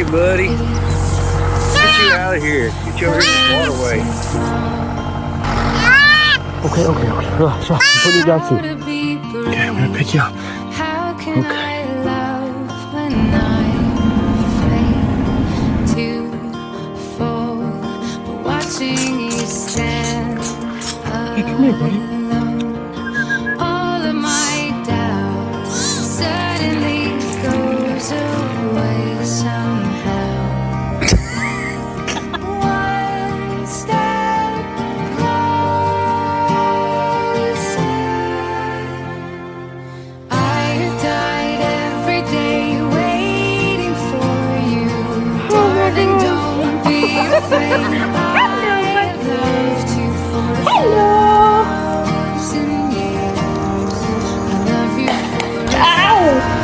Hey, buddy. Get you out of here. Get you over here in this waterway. Okay. So, I'm putting you down too. Okay, I'm gonna pick you up. Okay. Hey, come here, buddy. All of my doubts suddenly goes away somehow. One step closer. I have died every day waiting for you. Darling, don't be afraid.